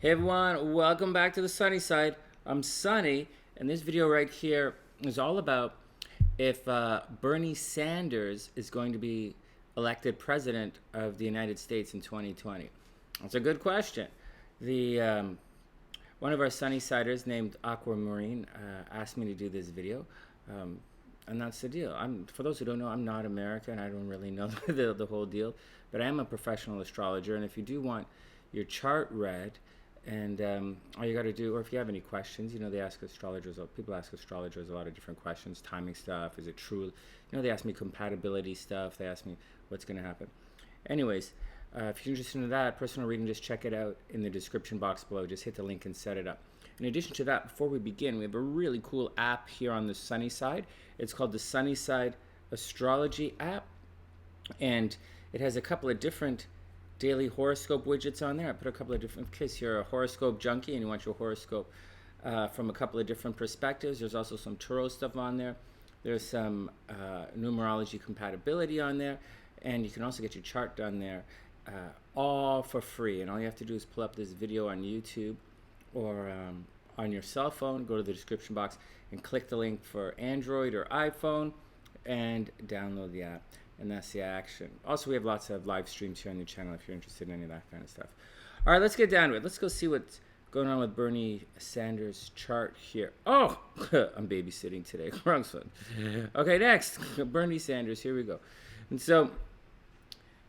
Hey everyone, welcome back to the Sunny Side. I'm Sunny, and this video right here is all about if Bernie Sanders is going to be elected president of the United States in 2020. That's a good question. The One of our Sunny-Siders named Aquamarine asked me to do this video, and that's the deal. For those who don't know, I'm not American. I don't really know the whole deal, but I am a professional astrologer, and if you do want your chart read, and all you got to do, or if you have any questions, they ask astrologers, people ask astrologers a lot of different questions, timing stuff, is it true? They ask me compatibility stuff, they ask me what's going to happen. Anyways, if you're interested in that, personal reading, just check it out in the description box below. Just hit the link and set it up. In addition to that, before we begin, we have a really cool app here on the Sunny Side. It's called the SunnySide Astrology app, and it has a couple of different daily horoscope widgets on there. I put a couple of different, in case you're a horoscope junkie and you want your horoscope from a couple of different perspectives. There's also some tarot stuff on there. There's some numerology compatibility on there, and you can also get your chart done there, all for free. And all you have to do is pull up this video on YouTube or on your cell phone, go to the description box and click the link for Android or iPhone and download the app. And that's the action. Also, we have lots of live streams here on the channel if you're interested in any of that kind of stuff. All right, let's get down to it. Let's go see what's going on with Bernie Sanders' chart here. Oh, I'm babysitting today. Wrong one. Okay, next, Bernie Sanders. Here we go. And so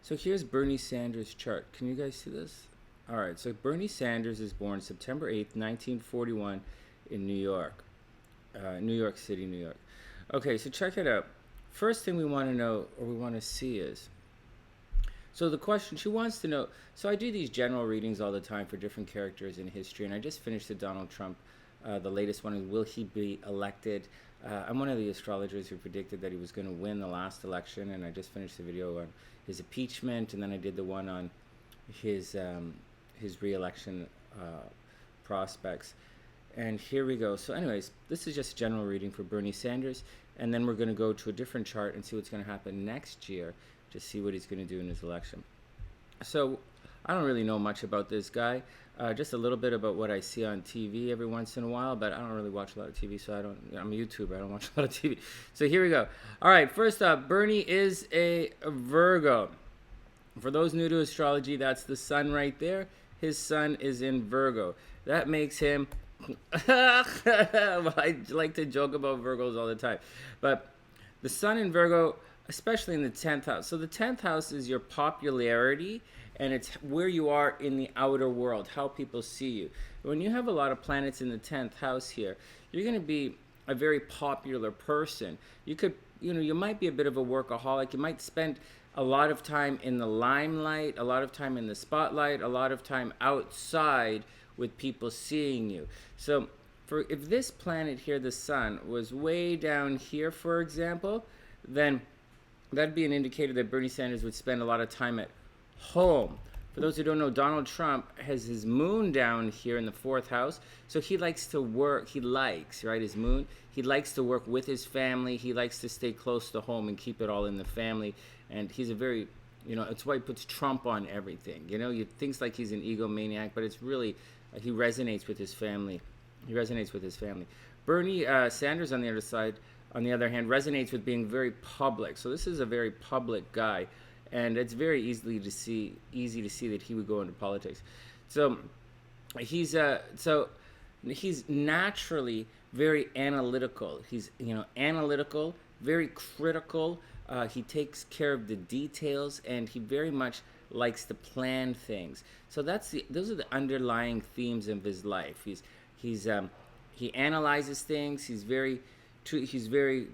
here's Bernie Sanders' chart. Can you guys see this? All right, so Bernie Sanders is born September 8th, 1941 in New York. New York City, New York. Okay, so check it out. First thing we want to know, or we want to see, is, so the question she wants to know, so I do these general readings all the time for different characters in history, and I just finished the Donald Trump, the latest one is, will he be elected? I'm one of the astrologers who predicted that he was going to win the last election, and I just finished the video on his impeachment, and then I did the one on his re-election prospects. And here we go. So anyways, this is just a general reading for Bernie Sanders, and then we're going to go to a different chart and see what's going to happen next year to see what he's going to do in his election. So I don't really know much about this guy, just a little bit about what I see on TV every once in a while, but I don't really watch a lot of TV, so I'm a YouTuber, I don't watch a lot of TV. So here we go. All right, first up, Bernie is a Virgo. For those new to astrology, that's the sun right there. His sun is in Virgo. That makes him I like to joke about Virgos all the time, but the sun in Virgo, especially in the 10th house. So the 10th house is your popularity, and it's where you are in the outer world, how people see you. When you have a lot of planets in the 10th house here, you're going to be a very popular person. You could, you might be a bit of a workaholic. You might spend a lot of time in the limelight, a lot of time in the spotlight, a lot of time outside with people seeing you. So if this planet here, the sun, was way down here, for example, then that'd be an indicator that Bernie Sanders would spend a lot of time at home. For those who don't know, Donald Trump has his moon down here in the 4th house, so he likes to work, his moon, he likes to work with his family, he likes to stay close to home and keep it all in the family, and he's a very, it's why he puts Trump on everything, you thinks like he's an egomaniac, but it's really, he resonates with his family. Bernie Sanders, on the other hand, resonates with being very public. So this is a very public guy, and it's very easy to see that he would go into politics. So he's naturally very analytical. He's analytical, very critical. He takes care of the details, and he very much likes to plan things. So those are the underlying themes of his life. He analyzes things. He's very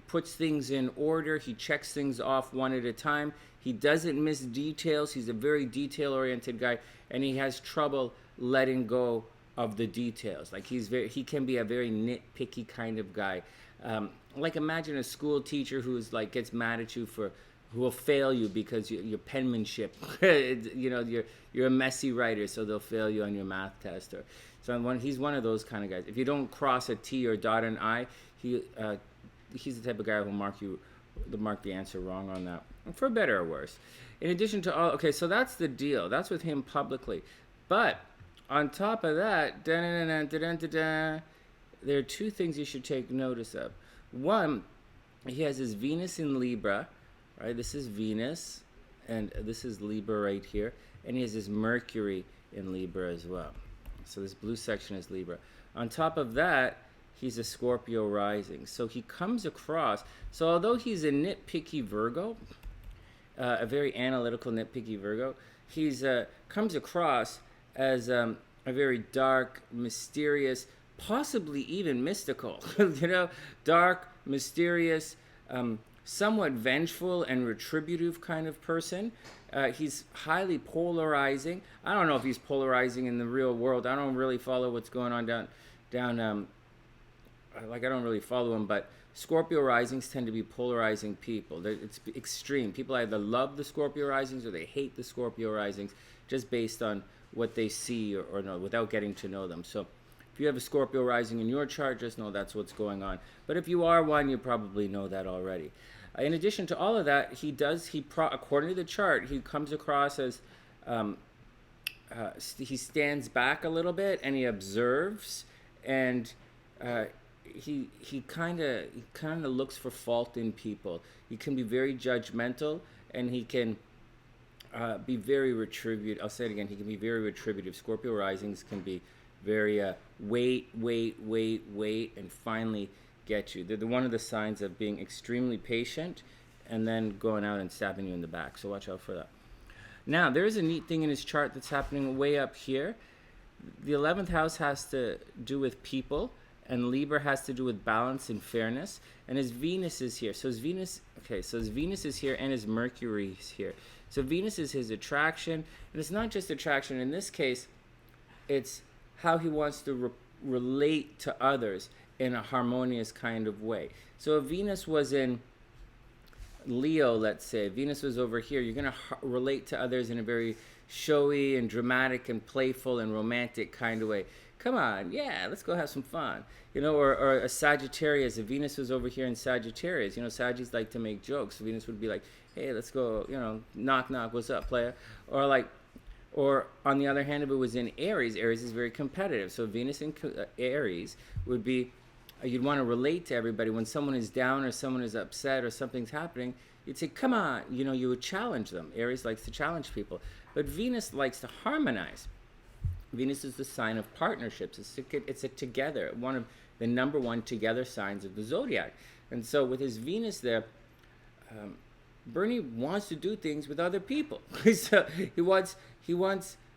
puts things in order. He checks things off one at a time. He doesn't miss details. He's a very detail-oriented guy, and he has trouble letting go of the details. Like he can be a very nitpicky kind of guy. Like imagine a school teacher who's like gets mad at you who will fail you because your penmanship, you're a messy writer, so they'll fail you on your math test. He's one of those kind of guys. If you don't cross a T or dot an I, he's the type of guy who'll mark the answer wrong on that, for better or worse. In addition to all, okay, so that's the deal. That's with him publicly. But on top of that, there are two things you should take notice of. One, he has his Venus in Libra, right? This is Venus, and this is Libra right here. And he has his Mercury in Libra as well. So this blue section is Libra. On top of that, he's a Scorpio rising. So he comes across, so although he's a nitpicky Virgo, a very analytical, nitpicky Virgo, he's comes across as a very dark, mysterious, possibly even mystical, dark, mysterious, somewhat vengeful and retributive kind of person. He's highly polarizing. I don't know if he's polarizing in the real world. I don't really follow what's going on down. I don't really follow him, but Scorpio risings tend to be polarizing people. It's extreme. People either love the Scorpio risings or they hate the Scorpio risings, just based on what they see or know, without getting to know them. So if you have a Scorpio rising in your chart, just know that's what's going on. But if you are one, you probably know that already. In addition to all of that, according to the chart, he comes across as he stands back a little bit and he observes, and he kind of looks for fault in people. He can be very judgmental, and he can be very retributive. I'll say it again. He can be very retributive. Scorpio risings can be very wait, and finally get you. They're one of the signs of being extremely patient and then going out and stabbing you in the back. So watch out for that. Now, there is a neat thing in his chart that's happening way up here. The 11th house has to do with people, and Libra has to do with balance and fairness. And his Venus is here. So his Venus is here, and his Mercury is here. So Venus is his attraction, and it's not just attraction. In this case, it's how he wants to relate to others in a harmonious kind of way. So if Venus was in Leo, let's say, Venus was over here, you're going to relate to others in a very showy and dramatic and playful and romantic kind of way. Come on, yeah, let's go have some fun. Or a Sagittarius, if Venus was over here in Sagittarius, Sagittarius like to make jokes. So Venus would be like, hey, let's go, knock, knock, what's up, player? Or on the other hand, if it was in Aries, Aries is very competitive. So Venus in Aries would be, you'd want to relate to everybody. When someone is down or someone is upset or something's happening, you'd say, come on, you would challenge them. Aries likes to challenge people. But Venus likes to harmonize. Venus is the sign of partnerships. It's a together, one of the number one together signs of the zodiac. And so with his Venus there, Bernie wants to do things with other people. So he wants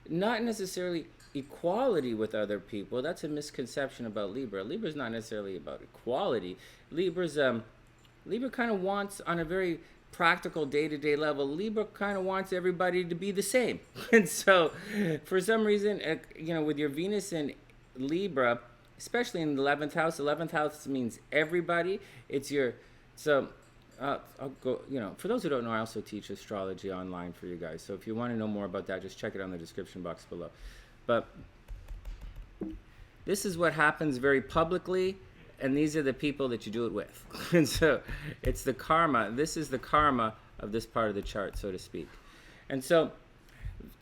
not necessarily equality with other people. That's a misconception about Libra. Libra's not necessarily about equality. Libra kind of wants, on a very practical day-to-day level, Libra kind of wants everybody to be the same. And so for some reason, with your Venus in Libra, especially in the 11th house means everybody. I'll go, for those who don't know, I also teach astrology online for you guys. So if you want to know more about that, just check it out in the description box below. But this is what happens very publicly, and these are the people that you do it with. And so it's the karma. This is the karma of this part of the chart, so to speak. And so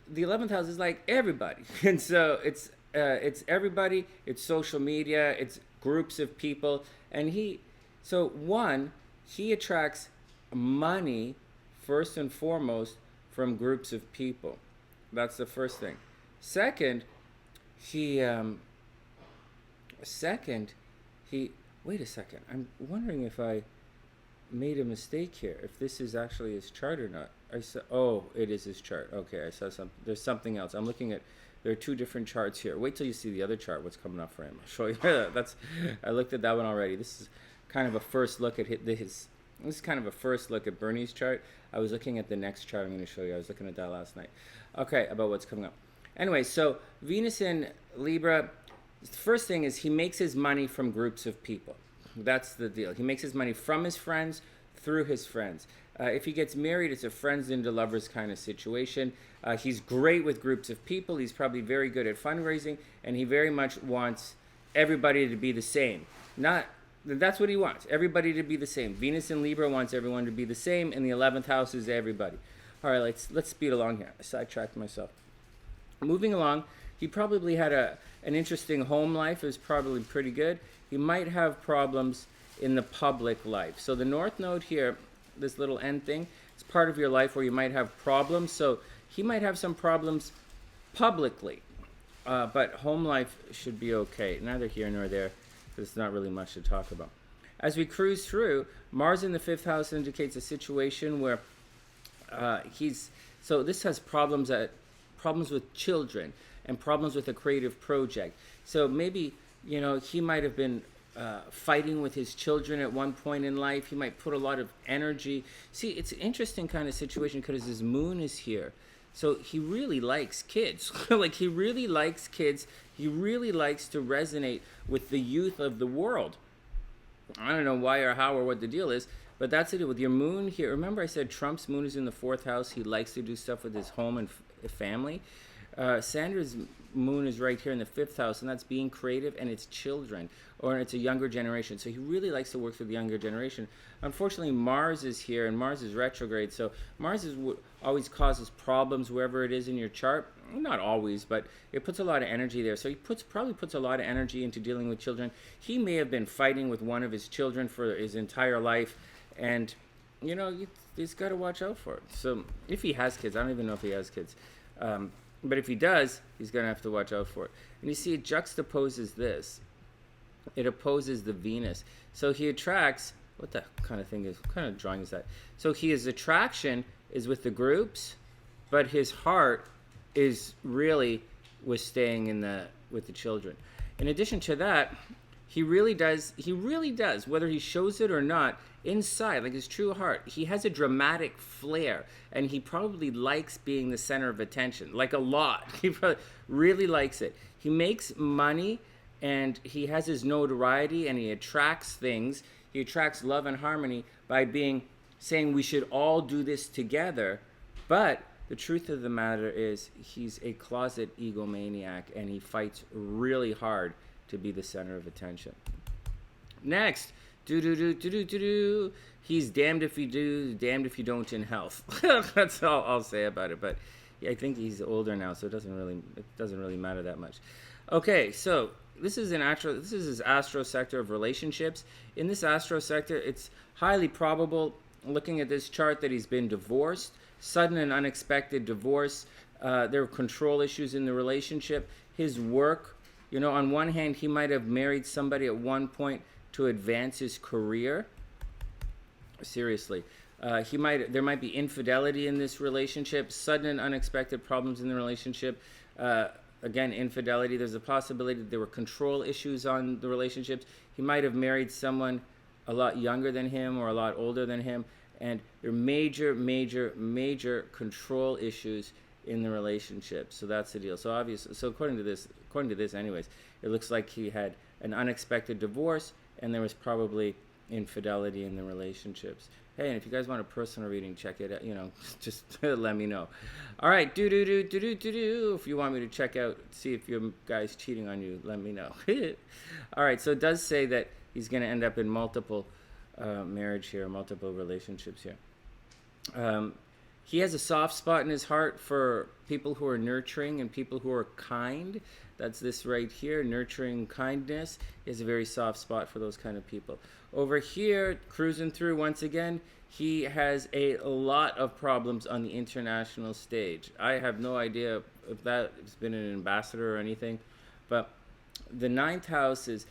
the 11th house is like everybody. And so it's everybody, it's social media, it's groups of people. And he attracts money first and foremost from groups of people. That's the first thing. Second, wait a second. I'm wondering if I made a mistake here, if this is actually his chart or not. It is his chart. Okay, I saw something. There's something else. There are two different charts here. Wait till you see the other chart, what's coming up for him. I'll show you. I looked at that one already. This is kind of a first look at this is kind of a first look at Bernie's chart. I was looking at the next chart I'm going to show you. I was looking at that last night. Okay, about what's coming up. Anyway, so Venus in Libra, the first thing is he makes his money from groups of people. That's the deal. He makes his money from his friends, through his friends. If he gets married, it's a friends into lovers kind of situation. He's great with groups of people. He's probably very good at fundraising, and he very much wants everybody to be the same. That's what he wants, everybody to be the same. Venus in Libra wants everyone to be the same, and the 11th house is everybody. All right, let's speed along here. I sidetracked myself. Moving along, he probably had an interesting home life. It was probably pretty good. He might have problems in the public life. So the North Node here, this little end thing, it's part of your life where you might have problems. So he might have some problems publicly, but home life should be okay. Neither here nor there. There's not really much to talk about. As we cruise through, Mars in the 5th house indicates a situation where so this has problems with children and problems with a creative project. So maybe, he might have been fighting with his children at one point in life. He might put a lot of energy. See, it's an interesting kind of situation because his moon is here. So he really likes kids. Like, he really likes kids. He really likes to resonate with the youth of the world. I don't know why or how or what the deal is, but that's it. With your moon here, remember I said Trump's moon is in the 4th house. He likes to do stuff with his home and family. Sanders' moon is right here in the 5th house, and that's being creative, and it's children, or it's a younger generation. So he really likes to work with the younger generation. Unfortunately, Mars is here, and Mars is retrograde. So Mars always causes problems wherever it is in your chart. Not always, but it puts a lot of energy there. So he probably puts a lot of energy into dealing with children. He may have been fighting with one of his children for his entire life, and he's got to watch out for it. So if he has kids, I don't even know if he has kids. But if he does, he's going to have to watch out for it. And you see, it juxtaposes this. It opposes the Venus. So he attracts, what the kind of thing is, what kind of drawing is that? So his attraction is with the groups, but his heart is really with staying with the children. In addition to that, he really does, whether he shows it or not, inside, like his true heart, he has a dramatic flair, and he probably likes being the center of attention, like a lot. He probably really likes it. He makes money, and he has his notoriety, and he attracts things. He attracts love and harmony by saying we should all do this together. But the truth of the matter is he's a closet egomaniac, and he fights really hard to be the center of attention. Next, he's damned if you do, damned if you don't in health. That's all I'll say about it. But yeah, I think he's older now, so it doesn't really matter that much. Okay, so this is his astro sector of relationships. In this astro sector, it's highly probable, looking at this chart, that he's been divorced, sudden and unexpected divorce. There are control issues in the relationship. His work, on one hand, he might have married somebody at one point to advance his career. Seriously. There might be infidelity in this relationship, sudden and unexpected problems in the relationship. Again, infidelity. There's a possibility that there were control issues on the relationships. He might have married someone a lot younger than him or a lot older than him, and there are major, major, major control issues in the relationship. So that's the deal. So according to this anyways, it looks like he had an unexpected divorce, and there was probably infidelity in the relationships. Hey, and if you guys want a personal reading, check it out, just let me know. All right, if you want me to check out, see if your guy's cheating on you, let me know. All right, so it does say that he's going to end up in multiple marriage here, multiple relationships here. He has a soft spot in his heart for people who are nurturing and people who are kind. That's this right here, nurturing kindness. He has a very soft spot for those kind of people. Over here, cruising through once again, he has a lot of problems on the international stage. I have no idea if that's been an ambassador or anything, but the 9th house is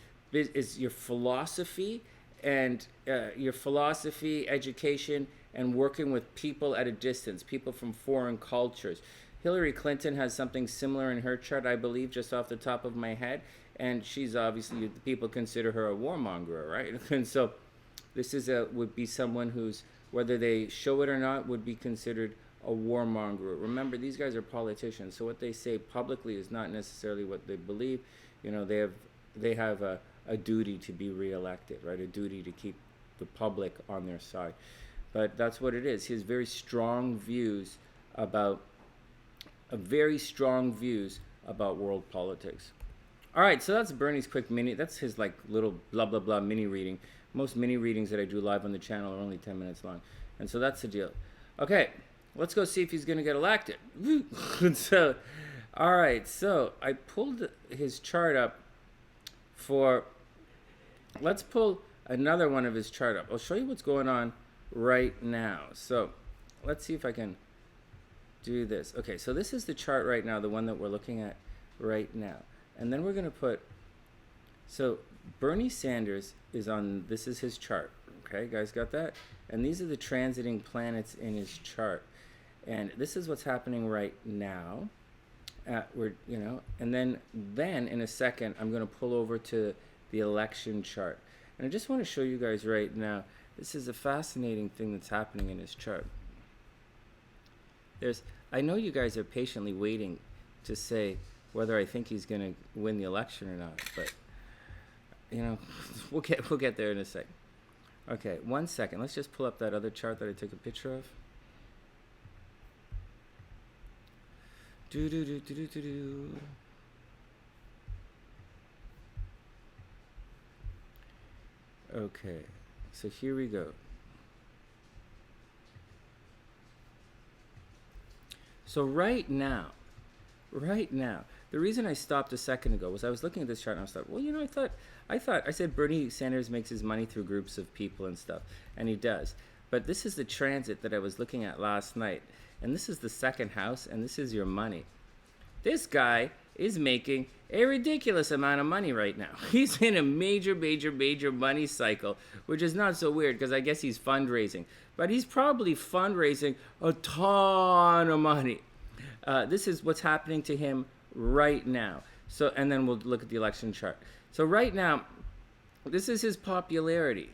your philosophy and education, and working with people at a distance, people from foreign cultures. Hillary Clinton has something similar in her chart, I believe, just off the top of my head, and she's obviously, people consider her a warmonger, right? And so this would be someone who's, whether they show it or not, would be considered a warmonger. Remember, these guys are politicians, so what they say publicly is not necessarily what they believe. They have a duty to be reelected, right? A duty to keep the public on their side. But that's what it is. He has very strong views about world politics. All right, so that's Bernie's quick mini. That's his little blah blah blah mini reading. Most mini readings that I do live on the channel are only 10 minutes long, and so that's the deal. Okay, let's go see if he's going to get elected. So, All right, so I pulled his chart up for, let's pull another one of his chart up. I'll show you what's going on right now. So let's see if I can do this. Okay, so this is the chart right now, the one that we're looking at right now. And then we're going to put, so Bernie Sanders is on, this is his chart. Okay, guys got that? And these are the transiting planets in his chart. And this is what's happening right now. And then in a second, I'm going to pull over to the election chart. And I just want to show you guys right now, this is a fascinating thing that's happening in his chart. I know you guys are patiently waiting to say whether I think he's going to win the election or not, but we'll get there in a second. Okay, 1 second. Let's just pull up that other chart that I took a picture of. Okay, so here we go. So right now, the reason I stopped a second ago was I was looking at this chart and I was like, well, I said Bernie Sanders makes his money through groups of people and stuff, and he does. But this is the transit that I was looking at last night, and this is the second house, and this is your money. This guy is making a ridiculous amount of money right now. He's in a major money cycle, which is not so weird because I guess he's fundraising. But he's probably fundraising a ton of money. This is what's happening to him right now. So, and then we'll look at the election chart. So right now, this is his popularity.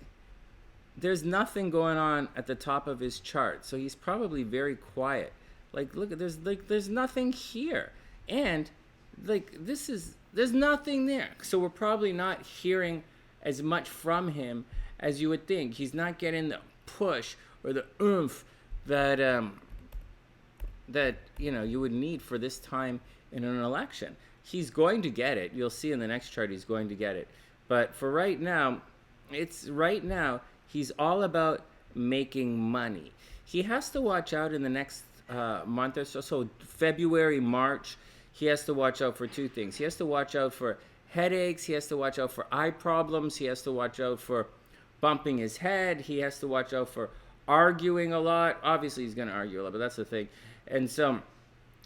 There's nothing going on at the top of his chart, so he's probably very quiet. Look, there's nothing here. And there's nothing there. So we're probably not hearing as much from him as you would think. He's not getting the push or the oomph that you would need for this time in an election. He's going to get it. You'll see in the next chart he's going to get it. But for right now, he's all about making money. He has to watch out in the next month or so. So February, March, he has to watch out for two things. He has to watch out for headaches. He has to watch out for eye problems. He has to watch out for bumping his head. He has to watch out for arguing a lot. Obviously, he's going to argue a lot, but that's the thing. And so,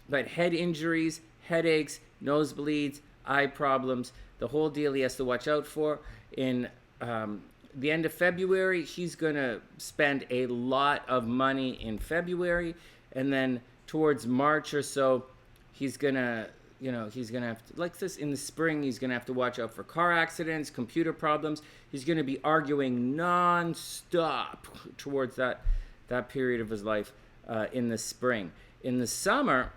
but head injuries, headaches, nosebleeds, eye problems, the whole deal he has to watch out for. In the end of February, he's going to spend a lot of money in February. And then towards March or so, he's going to have to, like this in the spring, he's going to have to watch out for car accidents, computer problems. He's going to be arguing non-stop towards that period of his life in the spring. In the summer,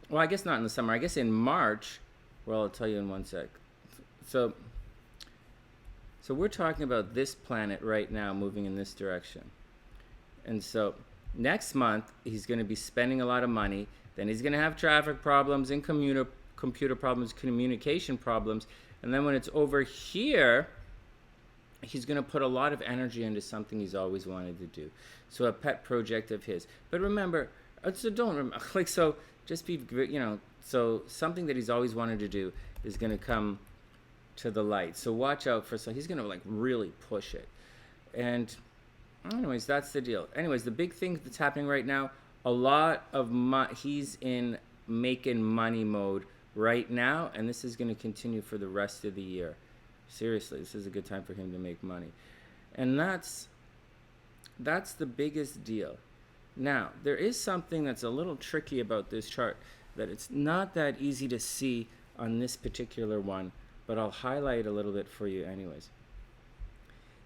well, I guess not in the summer, I guess in March, well, I'll tell you in 1 sec. So we're talking about this planet right now moving in this direction. And so next month, he's going to be spending a lot of money. Then he's going to have traffic problems and computer problems, communication problems. And then when it's over here, he's going to put a lot of energy into something he's always wanted to do. So a pet project of his. But remember, just be, so something that he's always wanted to do is going to come to the light. So watch out for, so he's going to really push it. And anyways, that's the deal. Anyways, the big thing that's happening right now, a lot of he's in making money mode right now, and this is going to continue for the rest of the year. Seriously, this is a good time for him to make money. And that's the biggest deal. Now, there is something that's a little tricky about this chart, that it's not that easy to see on this particular one, but I'll highlight a little bit for you anyways.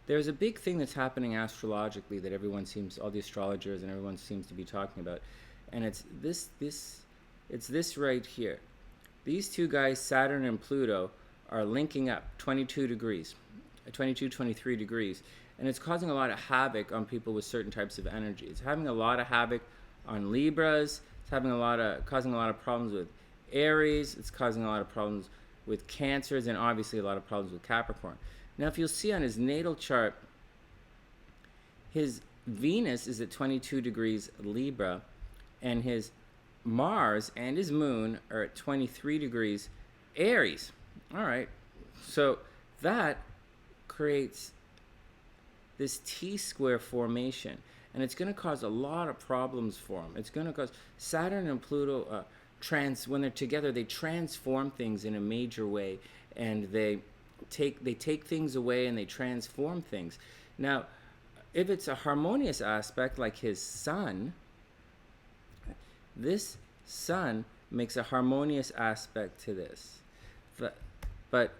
There's a big thing that's happening astrologically that all the astrologers and everyone seems to be talking about, and it's this right here. These two guys, Saturn and Pluto, are linking up 22 degrees, 23 degrees, and it's causing a lot of havoc on people with certain types of energy. It's having a lot of havoc on Libras. It's causing a lot of problems with Aries. It's causing a lot of problems with Cancers, and obviously a lot of problems with Capricorn. Now, if you'll see on his natal chart, his Venus is at 22 degrees Libra, and his Mars and his moon are at 23 degrees Aries. All right. So that creates this T-square formation, and it's going to cause a lot of problems for him. It's going to cause Saturn and Pluto when they're together, they transform things in a major way, and they take things away and they transform things. Now, if it's a harmonious aspect like his sun, this sun makes a harmonious aspect to this. But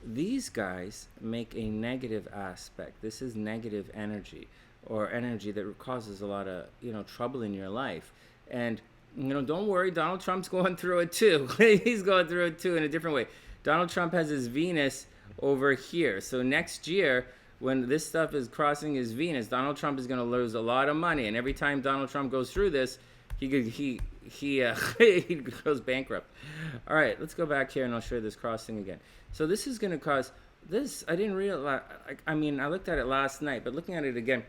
these guys make a negative aspect. This is negative energy, or energy that causes a lot of, trouble in your life. And, don't worry, Donald Trump's going through it too. He's going through it too in a different way. Donald Trump has his Venus over here. So next year, when this stuff is crossing his Venus, Donald Trump is going to lose a lot of money. And every time Donald Trump goes through this, he goes bankrupt. All right, let's go back here and I'll show you this crossing again. So this is going to cause this. I didn't realize. I looked at it last night, but looking at it again,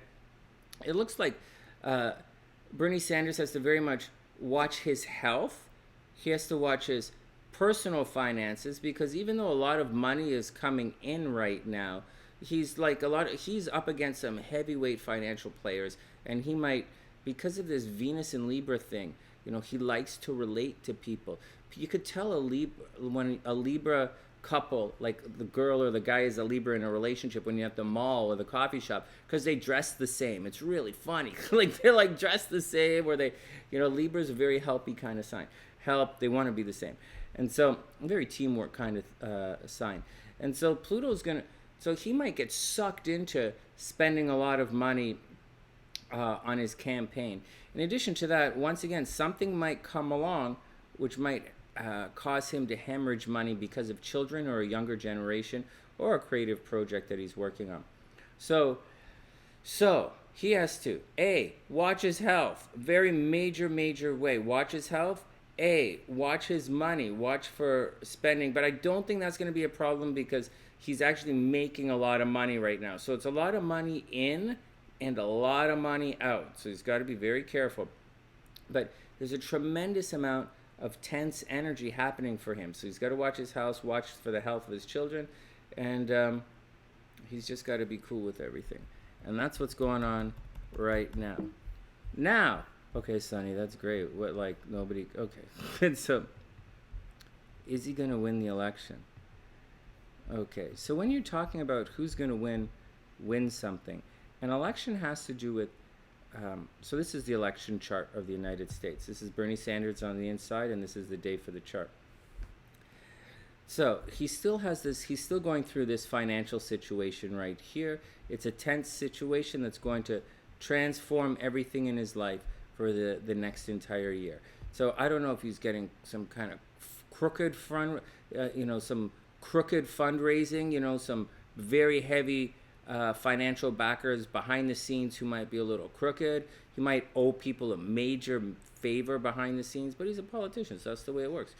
it looks like Bernie Sanders has to very much watch his health. He has to watch his personal finances, because even though a lot of money is coming in right now, he's up against some heavyweight financial players, and he might, because of this Venus and Libra thing, he likes to relate to people. You could tell when a Libra couple, like the girl or the guy is a Libra in a relationship, when you're at the mall or the coffee shop, because they dress the same. It's really funny. They're dressed the same, or Libra's a very helpy kind of sign. They want to be the same. And so, very teamwork kind of sign. And so Pluto's so he might get sucked into spending a lot of money on his campaign. In addition to that, once again, something might come along which might cause him to hemorrhage money because of children or a younger generation or a creative project that he's working on. So he has to, A, watch his health. Very major way. Watch his health. A, watch his money. Watch for spending. But I don't think that's going to be a problem, because he's actually making a lot of money right now. So it's a lot of money in and a lot of money out. So he's got to be very careful. But there's a tremendous amount of tense energy happening for him. So he's got to watch his house, watch for the health of his children, and he's just got to be cool with everything. And that's what's going on right now. Now, okay, Sonny, that's great. Nobody, okay. So, is he going to win the election? Okay, so when you're talking about who's going to win something, an election has to do with, so this is the election chart of the United States. This is Bernie Sanders on the inside, and this is the day for the chart. So he's still going through this financial situation right here. It's a tense situation that's going to transform everything in his life for the next entire year. So I don't know if he's getting some kind of crooked some crooked fundraising, some very heavy financial backers behind the scenes who might be a little crooked. He might owe people a major favor behind the scenes, but he's a politician, so that's the way it works.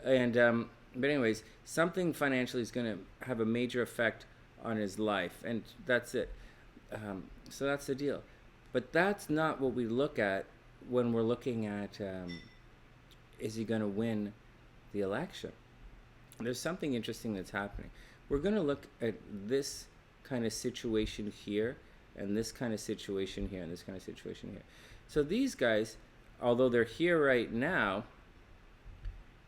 And but anyways, something financially is going to have a major effect on his life, and that's it. So that's the deal. But that's not what we look at when we're looking at is he going to win the election. There's something interesting that's happening. We're going to look at this kind of situation here, and this kind of situation here, and this kind of situation here. So these guys, although they're here right now,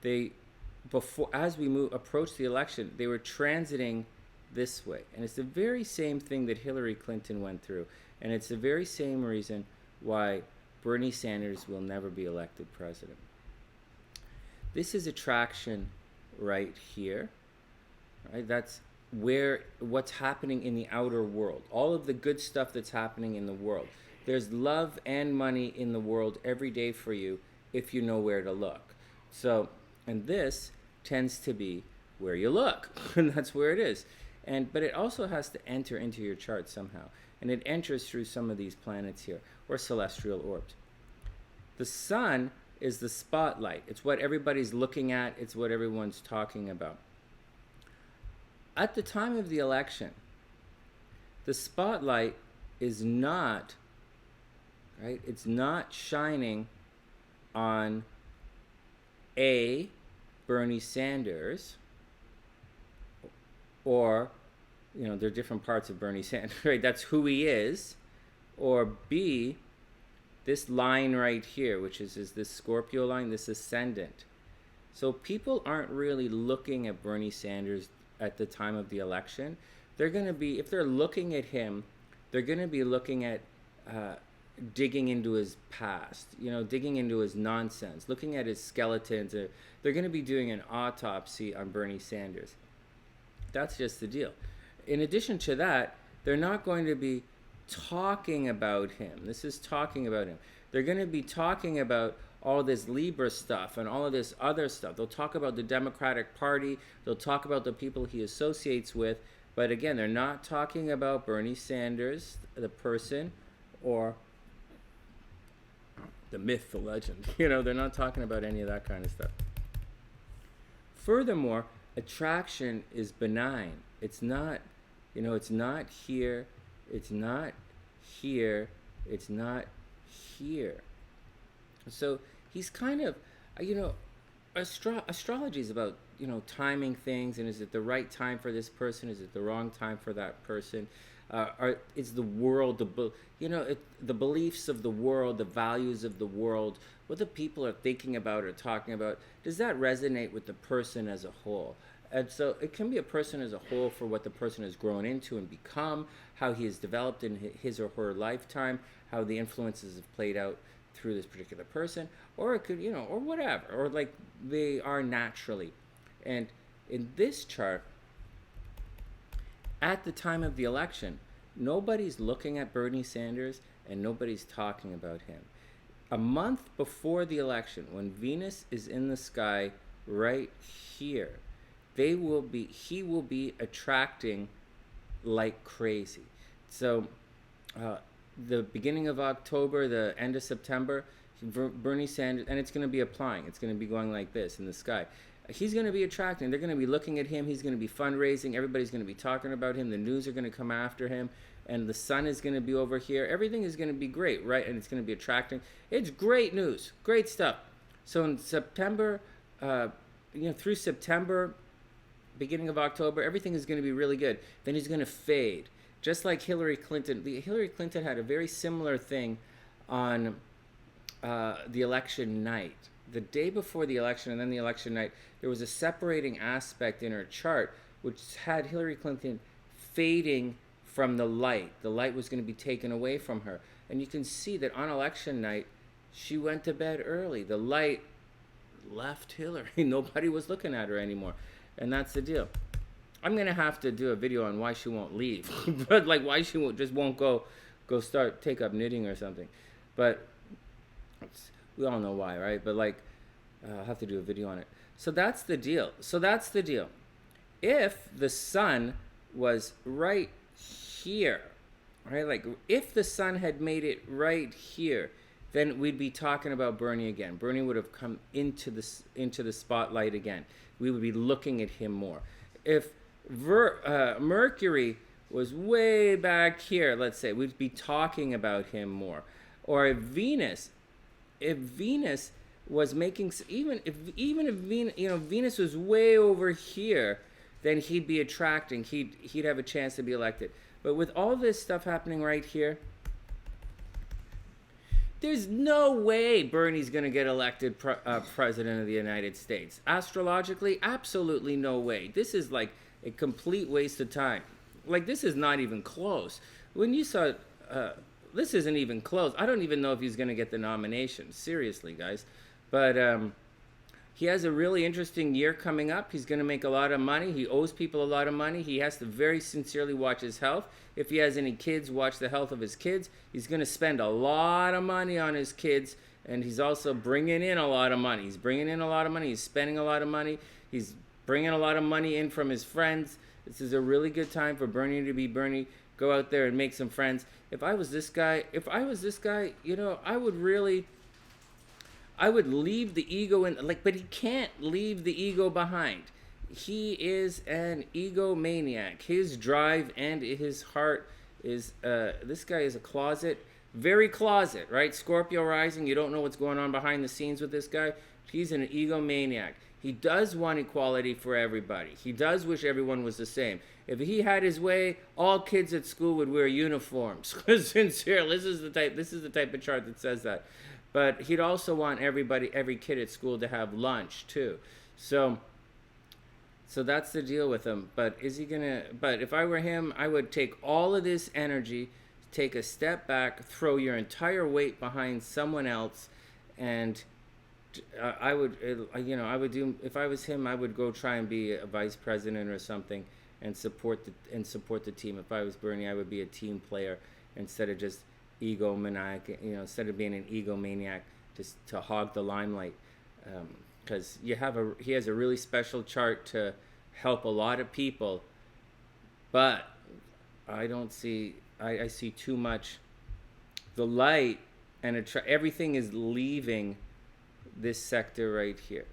as we approach the election, they were transiting this way. And it's the very same thing that Hillary Clinton went through. And it's the very same reason why Bernie Sanders will never be elected president. This is attraction right here. Right? That's what's happening in the outer world. All of the good stuff that's happening in the world. There's love and money in the world every day for you if you know where to look. So, and this tends to be where you look, and that's where it is. But it also has to enter into your chart somehow, and it enters through some of these planets here, or celestial orbs. The sun is the spotlight. It's what everybody's looking at. It's what everyone's talking about. At the time of the election, the spotlight is not, right? It's not shining on A, Bernie Sanders, or, you know, there are different parts of Bernie Sanders, right? That's who he is. Or B, this line right here, which is this Scorpio line, this ascendant. So people aren't really looking at Bernie Sanders at the time of the election. They're going to be, if they're looking at him, they're going to be looking at digging into his past, you know, digging into his nonsense, looking at his skeletons. They're going to be doing an autopsy on Bernie Sanders. That's just the deal. In addition to that, they're not going to be talking about him. This is talking about him. They're going to be talking about all this Libra stuff and all of this other stuff. They'll talk about the Democratic Party. They'll talk about the people he associates with. But again, they're not talking about Bernie Sanders, the person, or the myth, the legend. You know, they're not talking about any of that kind of stuff. Furthermore, attraction is benign. It's not, you know, it's not here. It's not here. It's not here. So he's kind of, you know, astrology is about, you know, timing things, and is it the right time for this person? Is it the wrong time for that person? Is the world, the beliefs of the world, the values of the world, what the people are thinking about or talking about, does that resonate with the person as a whole? And so it can be a person as a whole for what the person has grown into and become, how he has developed in his or her lifetime, how the influences have played out through this particular person, or it could, you know, or whatever, or like they are naturally. And in this chart, at the time of the election, nobody's looking at Bernie Sanders and nobody's talking about him. A month before the election, when Venus is in the sky right here, he will be attracting like crazy. So the beginning of October, the end of September, Bernie Sanders, and it's going to be applying. It's going to be going like this in the sky. He's going to be attracting. They're going to be looking at him. He's going to be fundraising. Everybody's going to be talking about him. The news are going to come after him. And the sun is going to be over here. Everything is going to be great, right? And it's going to be attracting. It's great news. Great stuff. So in September, through September, beginning of October, everything is going to be really good. Then he's going to fade. Just like Hillary Clinton. Hillary Clinton had a very similar thing on the election night. The day before the election and then the election night, there was a separating aspect in her chart which had Hillary Clinton fading from the light. The light was going to be taken away from her. And you can see that on election night, she went to bed early. The light left Hillary. Nobody was looking at her anymore. And that's the deal. I'm going to have to do a video on why she won't leave. But like why she won't go take up knitting or something. But we all know why, right? But like, I'll have to do a video on it. So that's the deal. If the sun was right here, right? Like if the sun had made it right here, then we'd be talking about Bernie again. Bernie would have come into the spotlight again. We would be looking at him more. If Mercury was way back here, let's say, we'd be talking about him more. Or if Venus was making, even if Venus was way over here, then he'd be attracting. He'd have a chance to be elected. But with all this stuff happening right here, there's no way Bernie's going to get elected president of the United States. Astrologically, absolutely no way. This is like a complete waste of time. Like, this is not even close. When you saw, this isn't even close. I don't even know if he's going to get the nomination. Seriously, guys. But he has a really interesting year coming up. He's going to make a lot of money. He owes people a lot of money. He has to very sincerely watch his health. If he has any kids, watch the health of his kids. He's going to spend a lot of money on his kids, and he's also bringing in a lot of money. He's bringing in a lot of money. He's spending a lot of money. He's bringing a lot of money in from his friends. This is a really good time for Bernie to be Bernie. Go out there and make some friends. If I was this guy, you know, I would leave the ego in, like, but he can't leave the ego behind. He is an egomaniac. His drive and his heart is, this guy is a closet very closet, right? Scorpio rising, you don't know what's going on behind the scenes with this guy. He's an egomaniac. He does want equality for everybody. He does wish everyone was the same. If he had his way, all kids at school would wear uniforms. Sincerely, this is the type of chart that says that. But he'd also want every kid at school to have lunch too. So that's the deal with him. But but if I were him, I would take all of this energy, take a step back, throw your entire weight behind someone else, and I would do, if I was him, I would go try and be a vice president or something and support the team. If I was Bernie, I would be a team player instead of just egomaniac, instead of being an egomaniac just to hog the limelight. Because he has a really special chart to help a lot of people, but I see too much. The light and everything is leaving this sector right here.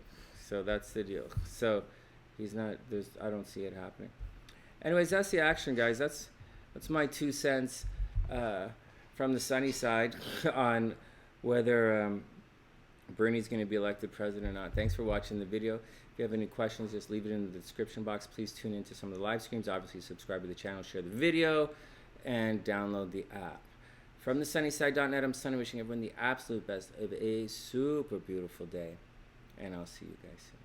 So that's the deal. So I don't see it happening. Anyways, that's the action, guys. That's my 2 cents from the sunny side on whether Bernie's going to be elected president or not. Thanks for watching the video. If you have any questions, just leave it in the description box. Please tune into some of the live streams. Obviously, subscribe to the channel, share the video, and download the app. From the SunnySide.net, I'm Sonny, wishing everyone the absolute best of a super beautiful day. And I'll see you guys soon.